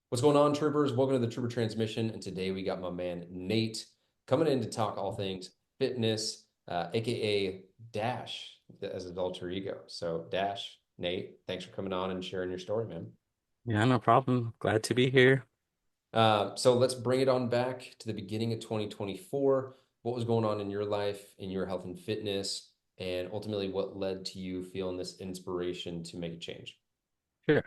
What's going on, troopers? Welcome to the Trooper Transmission. And today we got my man Nate coming in to talk all things fitness, aka Dash as his alter ego. So, Dash, Nate, thanks for coming on and sharing your story, man. Yeah, no problem. Glad to be here. So, let's bring it on back to the beginning of 2024. What was going on in your life, in your health and fitness, and ultimately what led to you feeling this inspiration to make a change? Sure.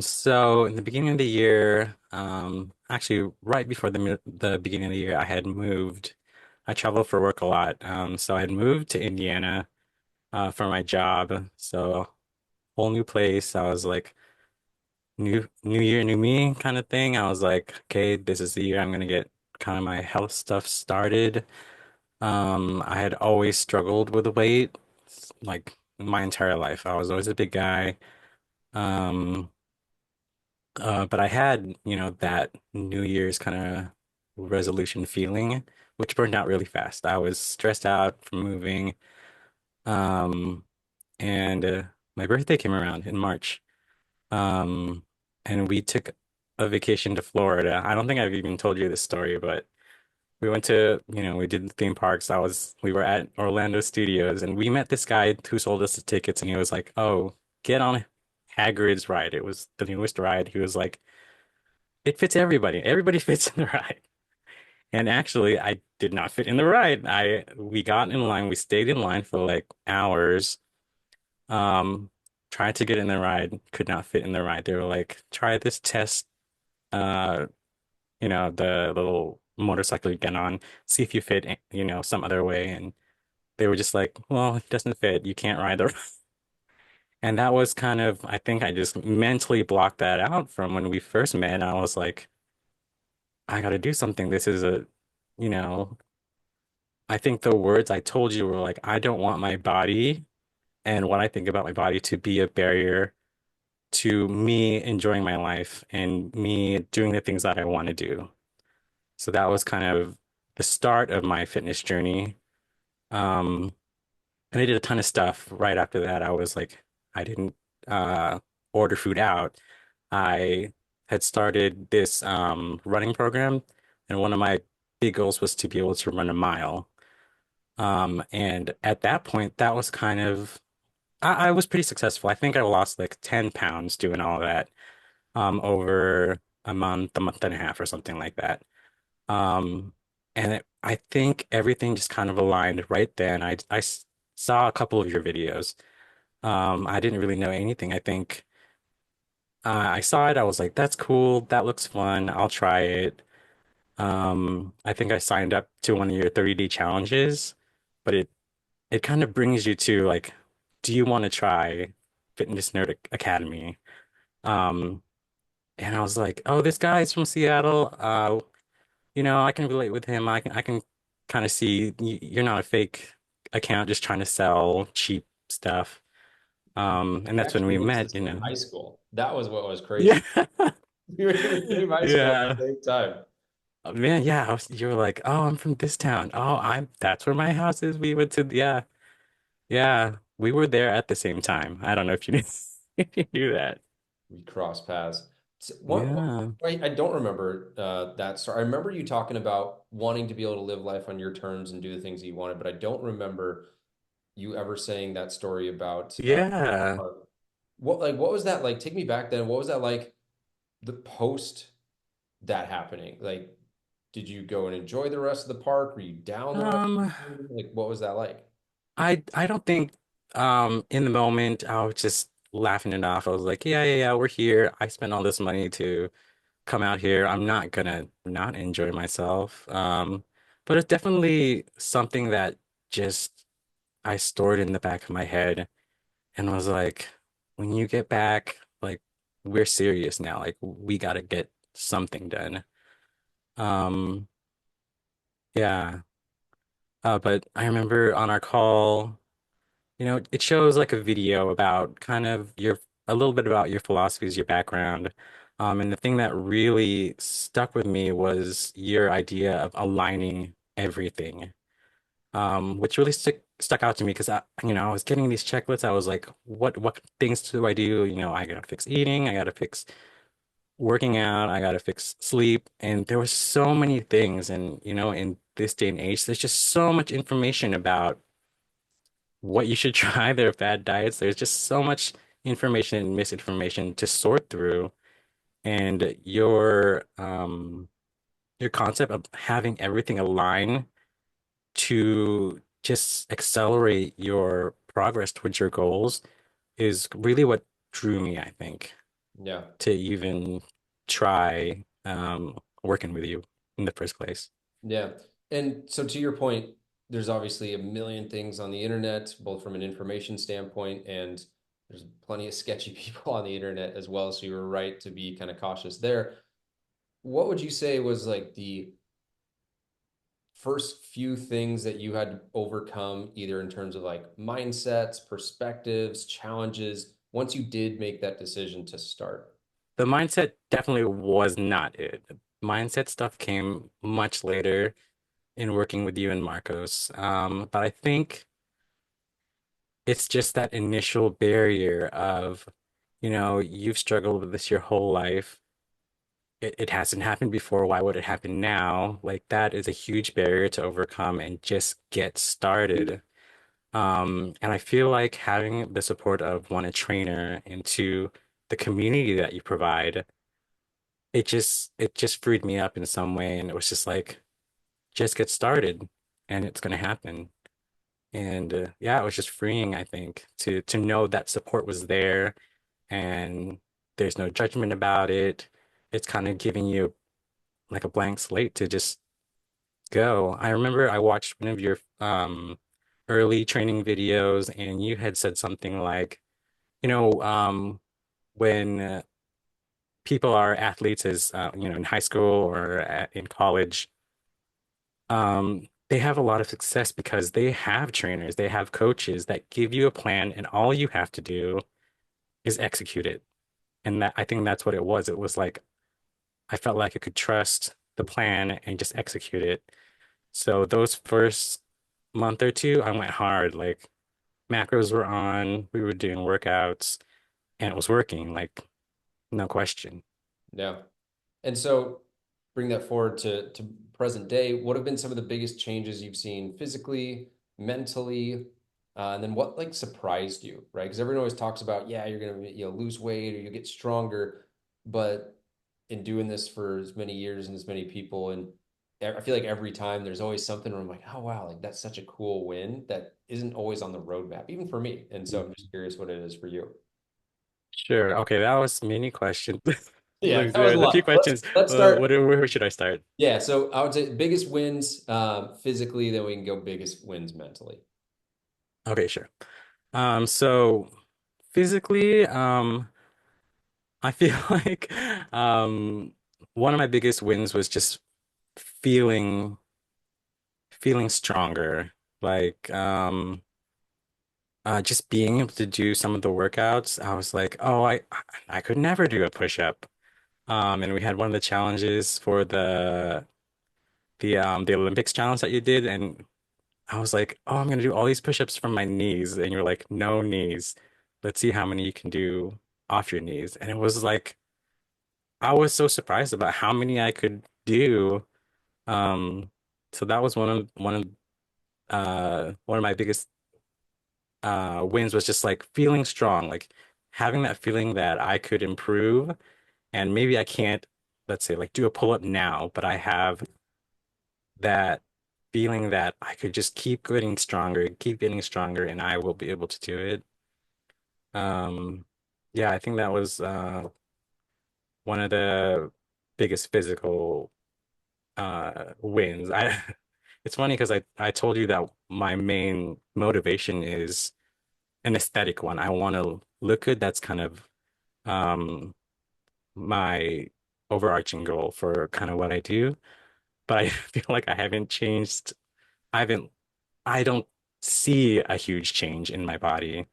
So in the beginning of the year, actually right before the beginning of the year, I had moved. I traveled for work a lot. So I had moved to Indiana for my job. So whole new place. I was like new year, new me kind of thing. I was like, okay, this is the year I'm gonna get kind of my health stuff started. I had always struggled with the weight like my entire life. I was always a big guy. Um, but I had, that New Year's kind of resolution feeling, which burned out really fast. I was stressed out from moving. Um, and my birthday came around in March. Um, and we took a vacation to Florida. I don't think I've even told you this story, but we went to, we did the theme parks. We were at Orlando Studios and we met this guy who sold us the tickets and he was like, "Oh, get on Hagrid's ride." It was the newest ride. He was like, "It fits everybody. Everybody fits in the ride." And actually, I did not fit in the ride. We got in line. We stayed in line for like hours. Um, Tried to get in the ride, could not fit in the ride. They were like, "Try this test, uh, the little motorcycle you get on, see if you fit, some other way." And they were just like, "Well, it doesn't fit. You can't ride the." And that was kind of, I think I just mentally blocked that out from when we first met. I was like, I got to do something. This is you know, I think the words I told you were like, I don't want my body and what I think about my body to be a barrier to me enjoying my life and me doing the things that I want to do. So that was kind of the start of my fitness journey. Um, and I did a ton of stuff right after that. I didn't order food out. I had started this running program, and one of my big goals was to be able to run a mile. And at that point, that was kind of I was pretty successful. I think I lost like 10 pounds doing all that over a month and a half or something like that. Um, I think everything just kind of aligned right then. Saw a couple of your videos. I didn't really know anything. I think I saw it. I was like, that's cool. That looks fun. I'll try it. I think I signed up to one of your 30-day challenges, but it kind of brings you to like, do you want to try Fitness Nerd Academy? Um, and I was like, oh, this guy's from Seattle. I can relate with him. I can kind of see you're not a fake account just trying to sell cheap stuff. And We that's when actually we went to the met, same high school. That was what was Yeah. crazy. We went to the same high school at Yeah. the same time. Oh, man, yeah, you were like, "Oh, I'm from this town. Oh, that's where my house is." We went to, yeah. Yeah, we were there at the same time. I don't know if you knew, if you knew that. We crossed paths. So Yeah. I don't remember that story. I remember you talking about wanting to be able to live life on your terms and do the things that you wanted, but I don't remember you ever saying that story about Yeah. what was that like? Take me back then. What was that like the post that happening? Like, did you go and enjoy the rest of the park? Were you down the rest Um, of the time? Like, what was that like? I don't think in the moment I was just laughing it off. I was like, yeah, yeah, yeah, we're here. I spent all this money to come out here. I'm not gonna not enjoy myself. But it's definitely something that just I stored in the back of my head and was like, when you get back, like we're serious now. Like we gotta get something done. Um, yeah. But I remember on our call, it shows like a video about kind of a little bit about your philosophies, your background. And the thing that really stuck with me was your idea of aligning everything, which really stuck out to me because I was getting these checklists. I was like, what things do I do? I gotta fix eating, I gotta fix working out, I gotta fix sleep, and there were so many things. And in this day and age, there's just so much information about what you should try. There are bad diets. There's just so much information and misinformation to sort through. And your concept of having everything align to just accelerate your progress towards your goals is really what drew me, I think, Yeah. to even try working with you in the first place. Yeah. And so to your point, there's obviously a million things on the internet, both from an information standpoint, and there's plenty of sketchy people on the internet as well. So you were right to be kind of cautious there. What would you say was like the first few things that you had to overcome, either in terms of like mindsets, perspectives, challenges, once you did make that decision to start? The mindset definitely was not it. Mindset stuff came much later in working with you and Marcos. But I think it's just that initial barrier of, you've struggled with this your whole life. It hasn't happened before. Why would it happen now? Like that is a huge barrier to overcome and just get started. And I feel like having the support of one, a trainer, and two, the community that you provide, it just freed me up in some way. And it was just like, just get started and it's gonna happen. And yeah, it was just freeing, I think, to know that support was there and there's no judgment about it. It's kind of giving you like a blank slate to just go. I remember I watched one of your early training videos and you had said something like, you know, when people are athletes as in high school or in college, they have a lot of success because they have trainers, they have coaches that give you a plan, and all you have to do is execute it. And that I think that's what it was. It was like I felt like I could trust the plan and just execute it. So those first month or two, I went hard. Like macros were on, we were doing workouts, and it was working, like no question. Yeah. And so bring that forward to present day. What have been some of the biggest changes you've seen physically, mentally, and then what like surprised you, right? Because everyone always talks about, yeah, you're gonna lose weight or you get stronger, but in doing this for as many years and as many people, and I feel like every time there's always something where I'm like, oh wow, like that's such a cool win that isn't always on the roadmap, even for me. And so I'm just curious what it is for you. Sure. Okay, that was many questions. Yeah, Look, that was a there's a few lot. Let's questions. let's start. Where should I start? Yeah, so I would say biggest wins physically, then we can go biggest wins mentally. Okay, sure. So physically, I feel like one of my biggest wins was just feeling feeling stronger. Like just being able to do some of the workouts, I was like, oh, I could never do a push-up. And we had one of the challenges for the Olympics challenge that you did, and I was like, oh, I'm gonna do all these push-ups from my knees, and you're like, no knees. Let's see how many you can do off your knees. And it was like I was so surprised about how many I could do. Um, so that was one of my biggest wins was just like feeling strong, like having that feeling that I could improve, and maybe I can't, let's say, like do a pull-up now, but I have that feeling that I could just keep getting stronger, and I will be able to do it. Um, yeah, I think that was one of the biggest physical wins. I It's funny because I told you that my main motivation is an aesthetic one. I want to look good. That's kind of um my overarching goal for kind of what I do. But I feel like I haven't changed. I haven't I don't see a huge change in my body.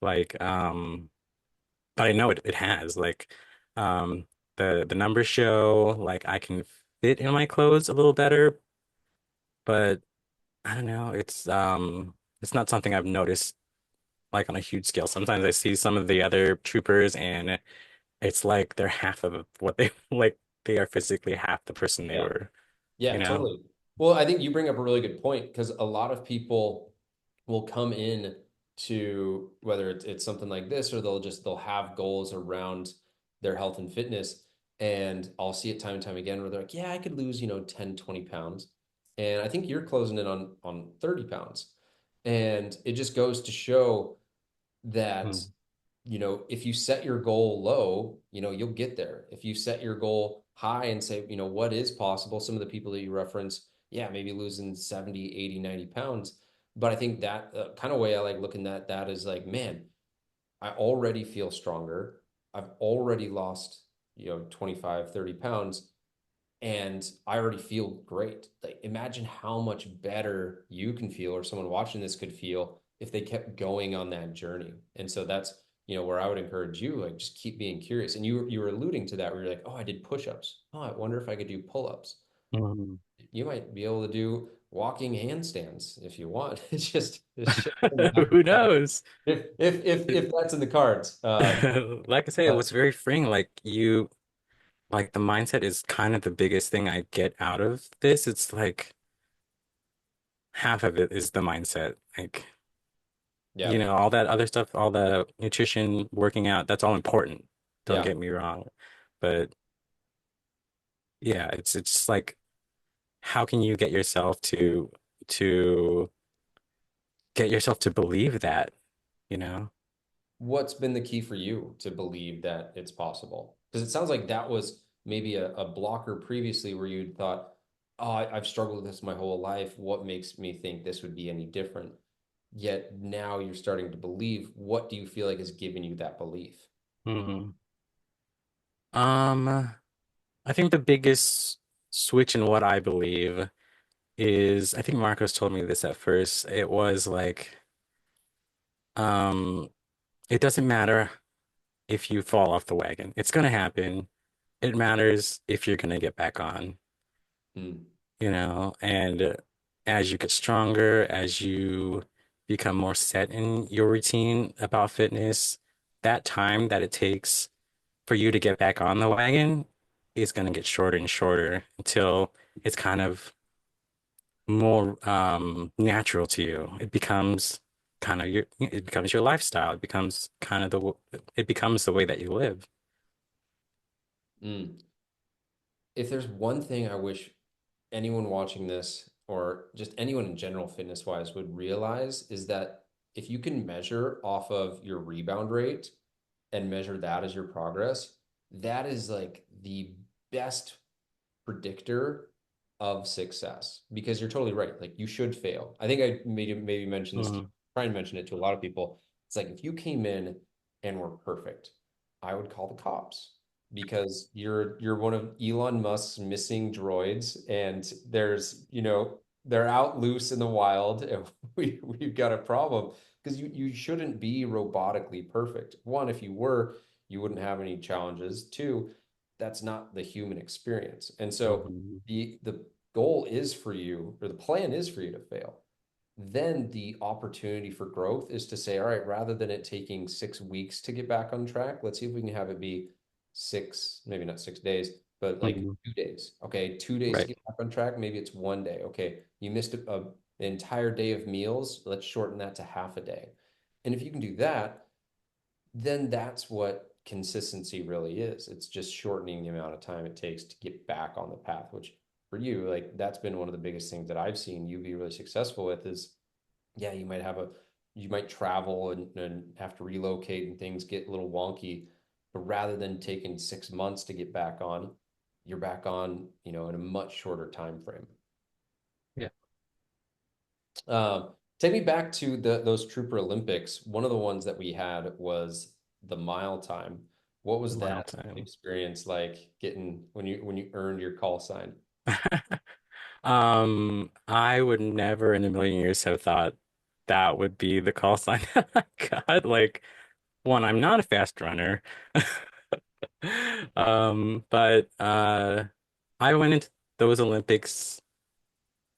Like but I know it has. Like um the numbers show like I can fit in my clothes a little better, but I don't know. It's not something I've noticed like on a huge scale. Sometimes I see some of the other troopers and it's like they're half of what they like they are physically half the person they Yeah. were, Yeah, you know? totally. Well, I think you bring up a really good point because a lot of people will come in to whether it's something like this or they'll have goals around their health and fitness. And I'll see it time and time again where they're like, yeah, I could lose, 10, 20 pounds. And I think you're closing in on 30 pounds. And it just goes to show that Mm, if you set your goal low, you'll get there. If you set your goal high and say, what is possible, some of the people that you reference, yeah, maybe losing 70, 80, 90 pounds. But I think that kind of way I like looking at that is like, man, I already feel stronger. I've already lost, 25, 30 pounds and I already feel great. Like imagine how much better you can feel or someone watching this could feel if they kept going on that journey. And so that's, where I would encourage you, like just keep being curious. And you were alluding to that where you're like, oh, I did push-ups. Oh, I wonder if I could do pull-ups. mm. You might be able to do walking handstands if you want. It's just Who knows? if that's in the cards. Like I say, it But was very freeing. Like the mindset is kind of the biggest thing I get out of this. It's like half of it is the mindset. Like, yeah, all that other stuff, all the nutrition, working out, that's all important. Don't yeah. get me wrong. But yeah, it's just like how can you to get yourself to believe that, you know? What's been the key for you to believe that it's possible? Because it sounds like that was maybe a blocker previously where you thought, oh, I've struggled with this my whole life. What makes me think this would be any different? Yet now you're starting to believe. What do you feel like has given you that belief? Mhm. Um, I think the biggest switch in what I believe is I think Marcos told me this at first. It was like, um, it doesn't matter if you fall off the wagon. It's gonna happen. It matters if you're gonna get back on, Mm, and as you get stronger, as you become more set in your routine about fitness, that time that it takes for you to get back on the wagon is gonna get shorter and shorter until it's kind of more natural to you. It becomes your lifestyle. It becomes the way that you live. mm. If there's one thing I wish anyone watching this or just anyone in general fitness wise would realize is that if you can measure off of your rebound rate and measure that as your progress, that is like the best predictor of success because you're totally right. Like you should fail. I think I maybe mentioned this to Mm, try and mention it to a lot of people. It's like if you came in and were perfect, I would call the cops because you're one of Elon Musk's missing droids, and they're out loose in the wild, and we've got a problem because you shouldn't be robotically perfect. One, if you were, you wouldn't have any challenges. Two, that's not the human experience. And so mhm, the goal is for you, or the plan is for you to fail. Then the opportunity for growth is to say, all right, rather than it taking 6 weeks to get back on track, let's see if we can have it be six, maybe not 6 days, but like mhm. 2 days. Okay, 2 days to Right. get back on track. Maybe it's one day. Okay, you missed an entire day of meals. Let's shorten that to half a day. And if you can do that, then that's what consistency really is. It's just shortening the amount of time it takes to get back on the path, which for you, like that's been one of the biggest things that I've seen you be really successful with is, yeah, you might travel and have to relocate and things get a little wonky, but rather than taking 6 months to get back on, you're back on, in a much shorter time frame. Yeah. Take me back to those Trooper Olympics. One of the ones that we had was the mile time. What was Mile that time. experience like getting when you earned your call sign? I would never in a million years have thought that would be the call sign I got. Like, one, I'm not a fast runner. But I went into those Olympics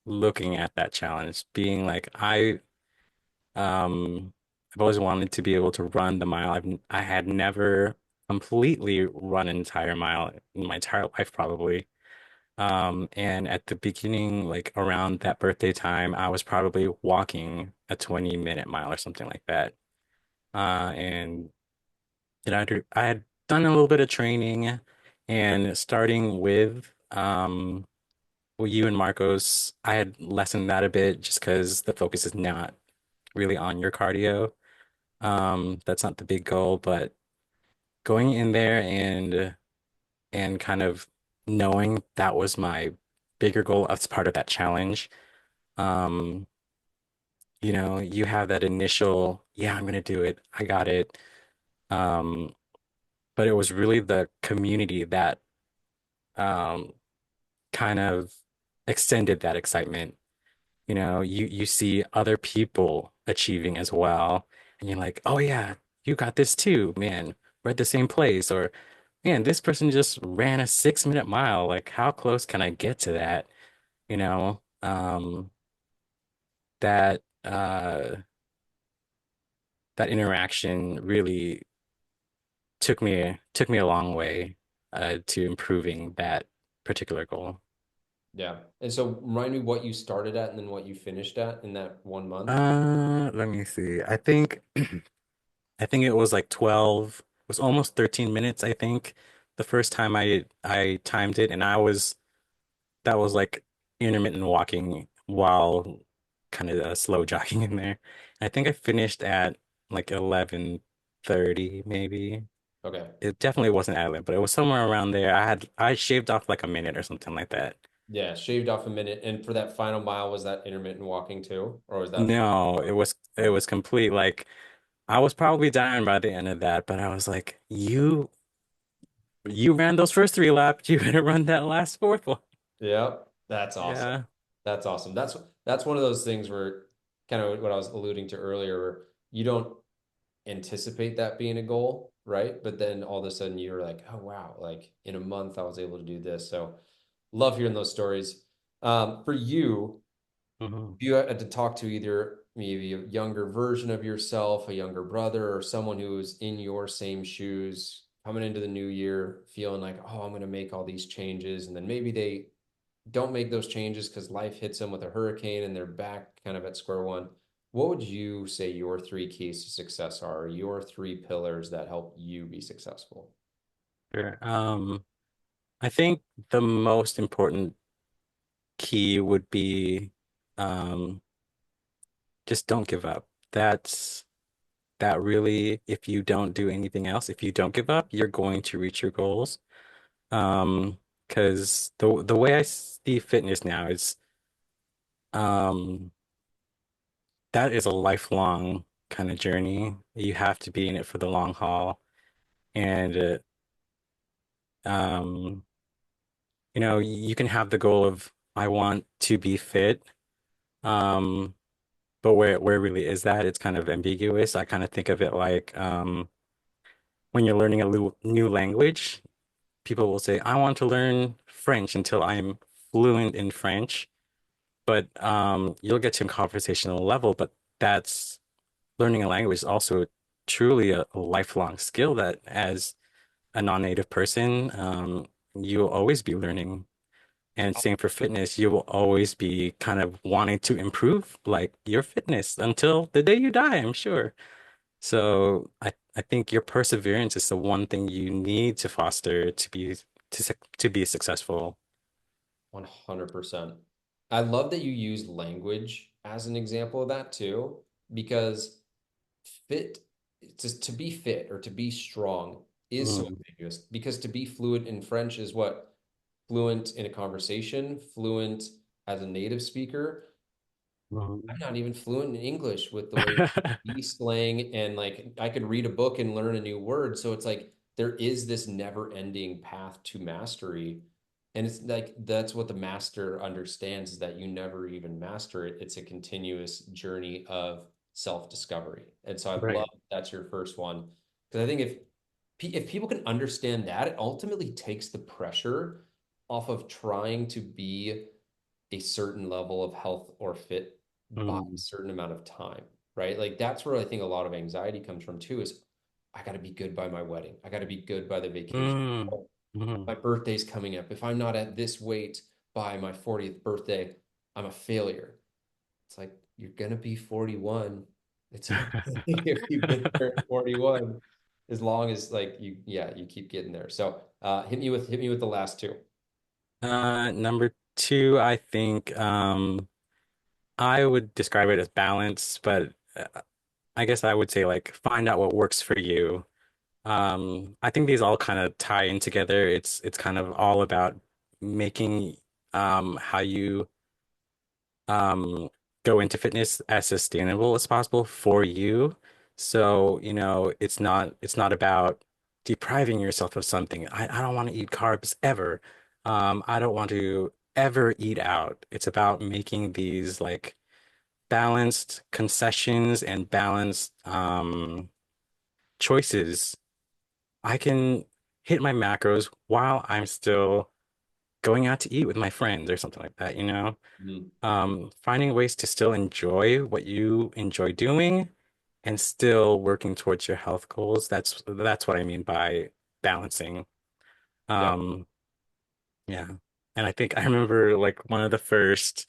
looking at that challenge, being like, I've always wanted to be able to run the mile. I had never completely run an entire mile in my entire life, probably. And at the beginning, like around that birthday time, I was probably walking a 20-minute mile or something like that. And I had done a little bit of training and starting with well, you and Marcos, I had lessened that a bit just because the focus is not really on your cardio. That's not the big goal, but going in there and kind of knowing that was my bigger goal as part of that challenge. Um, you have that initial, yeah, I'm gonna do it. I got it. Um, but it was really the community that um kind of extended that excitement. You see other people achieving as well, and you're like, oh yeah, you got this too, man. We're at the same place, or man, this person just ran a 6-minute mile. Like, how close can I get to that? You know, that that interaction really took me a long way to improving that particular goal. Yeah. And so remind me what you started at and then what you finished at in that 1 month. Let me see. I think it was like 12, it was almost 13 minutes, I think, the first time I timed it, and that was like intermittent walking while kind of slow jogging in there. I think I finished at like 11:30 maybe. Okay. It definitely wasn't at 11, but it was somewhere around there. I shaved off like a minute or something like that. Yeah, shaved off a minute. And for that final mile, was that intermittent walking too? Or was that full? No, it was complete. Like I was probably dying by the end of that, but I was like, you ran those first 3 laps, you gotta run that last fourth one. Yep. That's awesome. Yeah. That's awesome. That's one of those things where kind of what I was alluding to earlier, where you don't anticipate that being a goal, right? But then all of a sudden you're like, oh wow, like in a month I was able to do this. So love hearing those stories. For you, Mhm. if you had to talk to either maybe a younger version of yourself, a younger brother, or someone who's in your same shoes coming into the new year, feeling like, oh, I'm going to make all these changes. And then maybe they don't make those changes because life hits them with a hurricane and they're back kind of at square one. What would you say your three keys to success are, your three pillars that help you be successful? Sure. I think the most important key would be um just don't give up. That really, if you don't do anything else, if you don't give up, you're going to reach your goals. Because the way I see fitness now is um that is a lifelong kind of journey. You have to be in it for the long haul. And um, you can have the goal of I want to be fit. Um, but where really is that? It's kind of ambiguous. I kind of think of it like when you're learning a new language, people will say, I want to learn French until I'm fluent in French. But you'll get to a conversational level, but that's learning a language is also truly a lifelong skill that as a non-native person, you'll always be learning. And same for fitness, you will always be kind of wanting to improve like your fitness until the day you die, I'm sure. So I think your perseverance is the one thing you need to foster to be successful. 100%. I love that you use language as an example of that too, because fit, just to be fit or to be strong is so Mm, ambiguous. Because to be fluent in French is what? Fluent in a conversation, fluent as a native speaker. I'm mm. not even fluent in English with the way we slang and like I could read a book and learn a new word. So it's like there is this never-ending path to mastery. And it's like that's what the master understands is that you never even master it. It's a continuous journey of self-discovery. And so I love Right. that's your first one. Because I think if people can understand that, it ultimately takes the pressure off of trying to be a certain level of health or fit by a Mm, certain amount of time, right? Like that's where I think a lot of anxiety comes from too, is I got to be good by my wedding. I got to be good by the vacation. Mm, Oh, mhm. my birthday's coming up. If I'm not at this weight by my 40th birthday, I'm a failure. It's like you're gonna be 41. It's okay if you get there at 41, as long as like yeah, you keep getting there. So hit me with the last two. Number two, I think I would describe it as balance, but I guess I would say like find out what works for you. I think these all kind of tie in together. It's kind of all about making how you um go into fitness as sustainable as possible for you. So, it's not about depriving yourself of something. I don't want to eat carbs ever. I don't want to ever eat out. It's about making these like balanced concessions and balanced choices. I can hit my macros while I'm still going out to eat with my friends or something like that, you know? Mhm. Finding ways to still enjoy what you enjoy doing and still working towards your health goals. That's what I mean by balancing. Yeah. Um, yeah. And I think I remember like one of the first,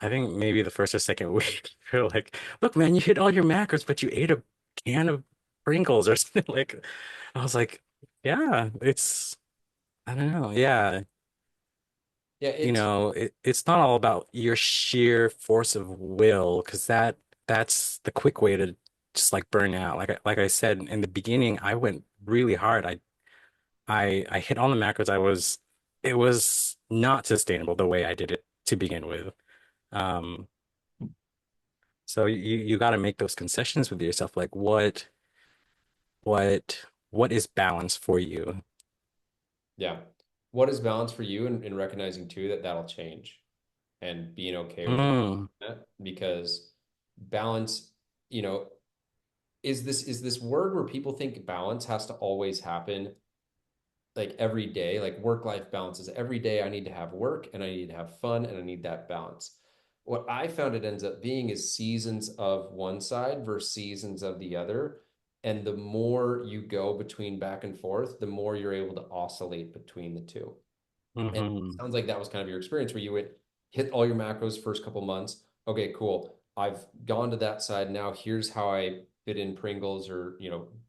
I think maybe the first or second week, you're like, look, man, you hit all your macros, but you ate a can of Pringles or something like I was like, yeah, I don't know. Yeah. Yeah, it's It's not all about your sheer force of will, because that's the quick way to just like burn out. Like I said in the beginning, I went really hard. I hit all the macros. It was not sustainable the way I did it to begin with. Um, so you got to make those concessions with yourself. Like what is balance for you? yeah. What is balance for you in recognizing too that that'll change and being okay with Mm, that? Because balance, you know, is this word where people think balance has to always happen like every day, like work-life balance is every day I need to have work and I need to have fun and I need that balance. What I found it ends up being is seasons of one side versus seasons of the other. And the more you go between back and forth, the more you're able to oscillate between the two. And it hmm sounds like that was kind of your experience where you went hit all your macros first couple months. Okay, cool. I've gone to that side. Now here's how I fit in Pringles or,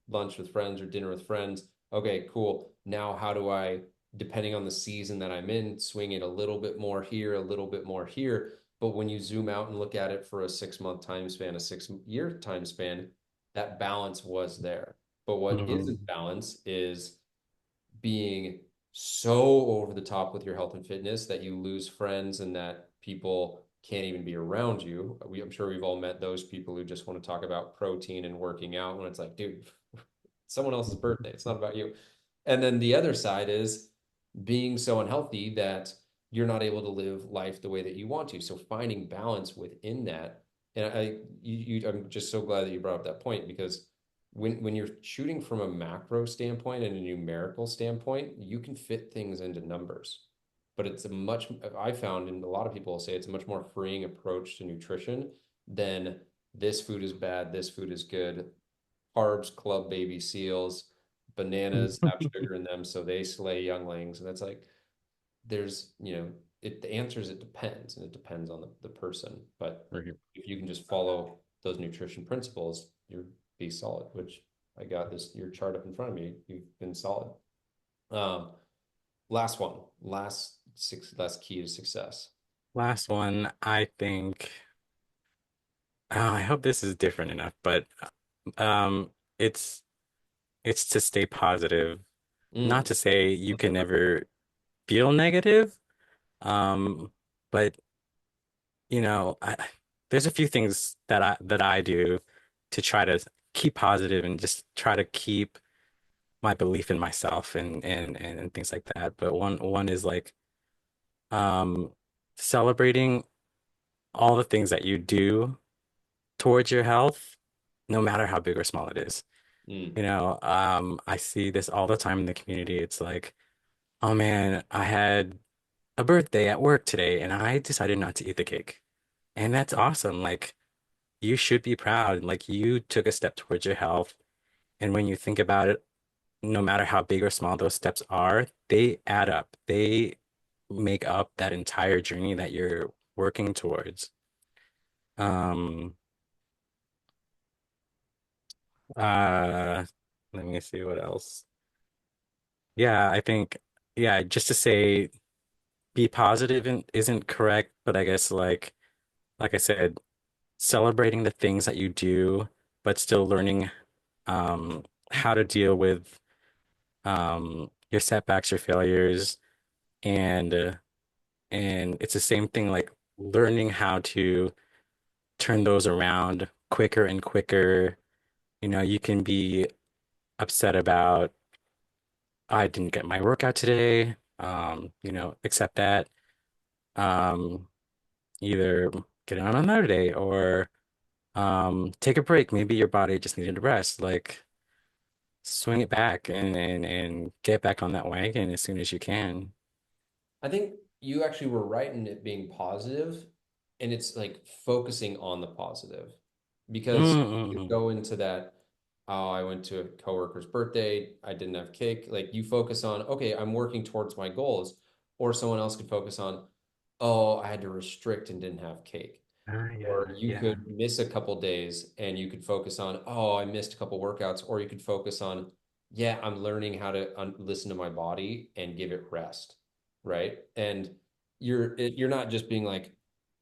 lunch with friends or dinner with friends. Okay, cool. Now how do I, depending on the season that I'm in, swing it a little bit more here, a little bit more here. But when you zoom out and look at it for a 6 month time span, a 6 year time span, that balance was there. But what hmm isn't balance is being so over the top with your health and fitness that you lose friends and that people can't even be around you. I'm sure we've all met those people who just want to talk about protein and working out when it's like, dude, someone else's birthday. It's not about you. And then the other side is being so unhealthy that you're not able to live life the way that you want to. So finding balance within that. And I'm just so glad that you brought up that point because when you're shooting from a macro standpoint and a numerical standpoint, you can fit things into numbers. But it's a much, I found, and a lot of people will say it's a much more freeing approach to nutrition than this food is bad, this food is good. Carbs club baby seals, bananas have sugar in them, so they slay younglings. And that's like, the answer is it depends, and it depends on the person. But if you can just follow those nutrition principles, you'll be solid, which I got your chart up in front of me. You've been solid. Um, last one, last key to success. Last one, I think. I hope this is different enough, but um, it's it's to stay positive. Not Mm, to say you that's can different. never feel negative, but there's a few things that I do to try to keep positive and just try to keep my belief in myself and things like that. But one is like um, celebrating all the things that you do towards your health, no matter how big or small it is. Mm, I see this all the time in the community. It's like, oh man, I had a birthday at work today and I decided not to eat the cake. And that's awesome. Like, you should be proud. Like, you took a step towards your health And when you think about it, no matter how big or small those steps are, they add up. They make up that entire journey that you're working towards. Um, uh, Let me see what else. Yeah, I think, yeah, just to say be positive isn't correct, but I guess like I said, celebrating the things that you do, but still learning how to deal with your setbacks, your failures, and and it's the same thing like learning how to turn those around quicker and quicker. You know, you can be upset about I didn't get my workout today. Accept that. Um, Either get it on another day or take a break. Maybe your body just needed a rest. Like swing it back and get back on that wagon as soon as you can. I think you actually were right in it being positive, and it's like focusing on the positive because you Mm-mm. go into that, oh, I went to a coworker's birthday, I didn't have cake. Like you focus on, okay, I'm working towards my goals, or someone else could focus on, oh, I had to restrict and didn't have cake. Or Yeah, you yeah. could miss a couple days and you could focus on, oh, I missed a couple workouts. Or you could focus on, yeah, I'm learning how to listen to my body and give it rest, right? And you're not just being like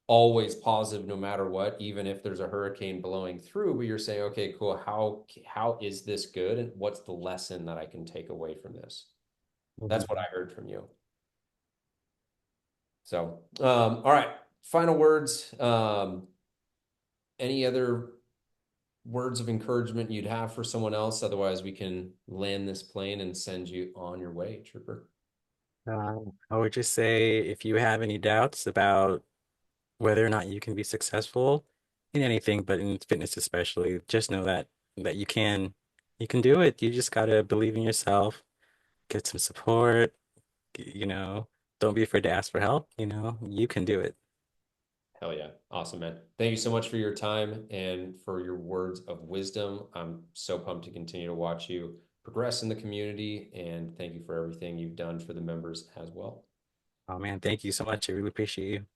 always positive no matter what, even if there's a hurricane blowing through, but you're saying, okay, cool, how is this good? And what's the lesson that I can take away from this? That's what Mhm. I heard from you. So, all right, final words. Any other words of encouragement you'd have for someone else? Otherwise, we can land this plane and send you on your way, Trooper. I would just say if you have any doubts about whether or not you can be successful in anything, but in fitness especially, just know that you can do it. You just gotta believe in yourself, get some support, don't be afraid to ask for help, you can do it. Hell yeah. Awesome, man. Thank you so much for your time and for your words of wisdom. I'm so pumped to continue to watch you progress in the community. And thank you for everything you've done for the members as well. Oh man, thank you so much. I really appreciate you.